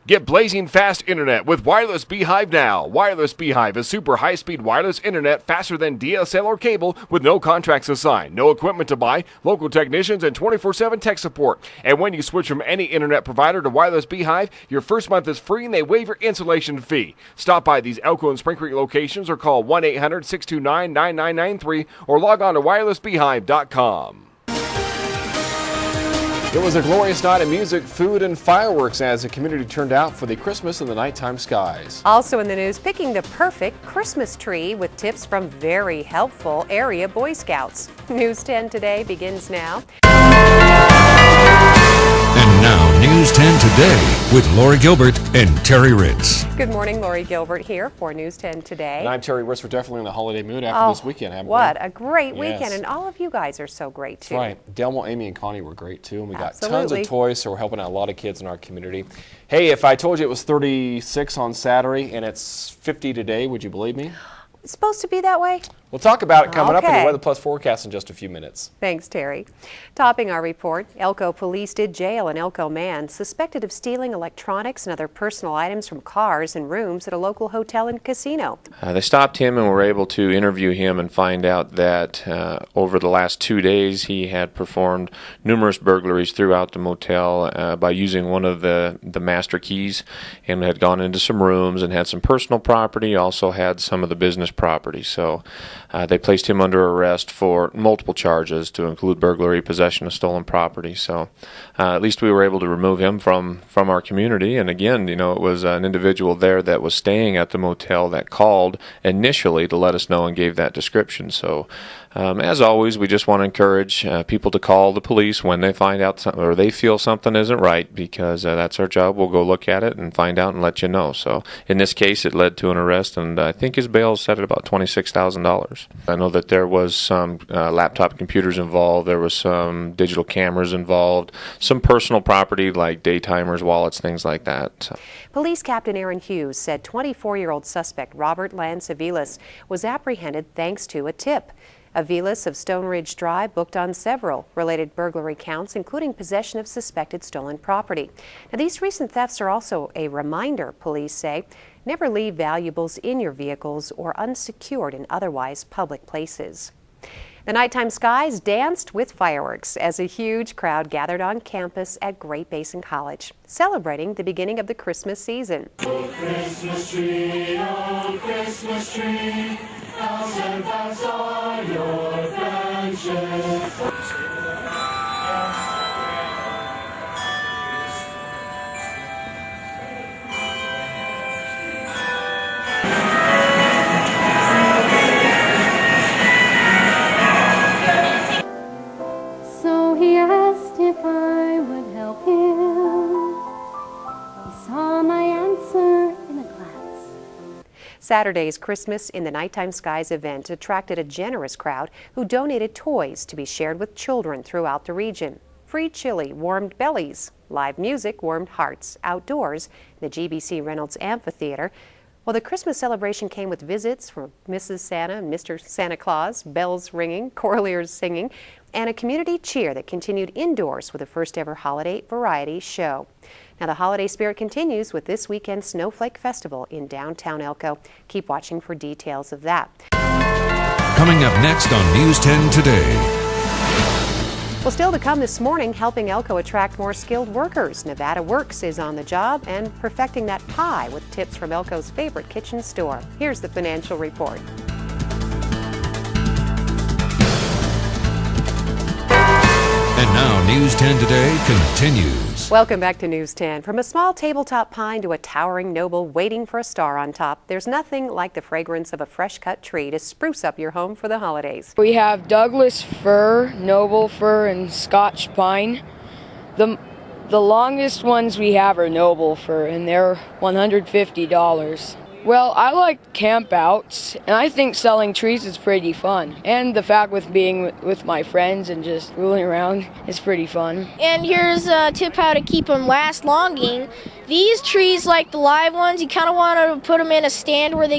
Get blazing fast internet with Wireless Beehive now. Wireless Beehive is super high-speed wireless internet faster than DSL or cable with no contracts assigned, no equipment to buy, local technicians, and 24/7 tech support. And when you switch from any internet provider to Wireless Beehive, your first month is free and they waive your installation fee. Stop by these Elko and Spring Creek locations or call 1-800-629-9993 or log on to wirelessbeehive.com. It was a glorious night of music, food, and fireworks as the community turned out for the Christmas in the nighttime skies. Also in the news, picking the perfect Christmas tree with tips from very helpful area Boy Scouts. News 10 Today begins now. And now, News 10 Today with Lori Gilbert and Terry Ritz. Good morning, Lori Gilbert here for News 10 Today. And I'm Terry Ritz. We're definitely in the holiday mood after this weekend, haven't we? What a great weekend, Yes. and all of you guys are so great, too. That's right. Delmo, Amy, and Connie were great, too, and we got tons Absolutely. of toys, so we're helping out a lot of kids in our community. Hey, if I told you it was 36 on Saturday and it's 50 today, would you believe me? It's supposed to be that way? We'll talk about it coming up in Okay. the Weather Plus forecast in just a few minutes. Thanks, Terry. Topping our report, Elko police did jail an Elko man suspected of stealing electronics and other personal items from cars and rooms at a local hotel and casino. They stopped him and were able to interview him and find out that over the last 2 days he had performed numerous burglaries throughout the motel by using one of the master keys, and had gone into some rooms and had some personal property, also had some of the business property. So they placed him under arrest for multiple charges to include burglary, possession of stolen property. So at least we were able to remove him from our community. And again, you know, it was an individual there that was staying at the motel that called initially to let us know and gave that description. So as always, we just want to encourage people to call the police when they find out or they feel something isn't right, because that's our job. We'll go look at it and find out and let you know. So in this case, it led to an arrest, and I think his bail is set at about $26,000. I know that there was some laptop computers involved. There was some digital cameras involved, some personal property like daytimers, wallets, things like that. So. Police Captain Aaron Hughes said 24-year-old suspect Robert Lance Aviles was apprehended thanks to a tip. Aviles of Stone Ridge Drive booked on several related burglary counts, including possession of suspected stolen property. Now, these recent thefts are also a reminder, police say. Never leave valuables in your vehicles or unsecured in otherwise public places. The nighttime skies danced with fireworks as a huge crowd gathered on campus at Great Basin College, celebrating the beginning of the Christmas season. Oh, Christmas tree, bells and bells are your branches. So he asked if I would help him. He saw my answer in a glance. Saturday's Christmas in the Nighttime Skies event attracted a generous crowd who donated toys to be shared with children throughout the region. Free chili warmed bellies, live music warmed hearts outdoors in the GBC Reynolds Amphitheater. Well, the Christmas celebration came with visits from Mrs. Santa and Mr. Santa Claus, bells ringing, choraleers singing, and a community cheer that continued indoors with the first ever holiday variety show. Now, the holiday spirit continues with this weekend's Snowflake Festival in downtown Elko. Keep watching for details of that. Coming up next on News 10 Today. Well, still to come this morning, helping Elko attract more skilled workers. Nevada Works is on the job and perfecting that pie with tips from Elko's favorite kitchen store. Here's the financial report. And now, News 10 Today continues. Welcome back to News 10. From a small tabletop pine to a towering noble waiting for a star on top, there's nothing like the fragrance of a fresh-cut tree to spruce up your home for the holidays. We have Douglas fir, noble fir, and Scotch pine. The longest ones we have are noble fir, and they're $150. Well, I like campouts, and I think selling trees is pretty fun. And the fact with being with my friends and just fooling around is pretty fun. And here's a tip how to keep them last longing. These trees, like the live ones, you kind of want to put them in a stand where they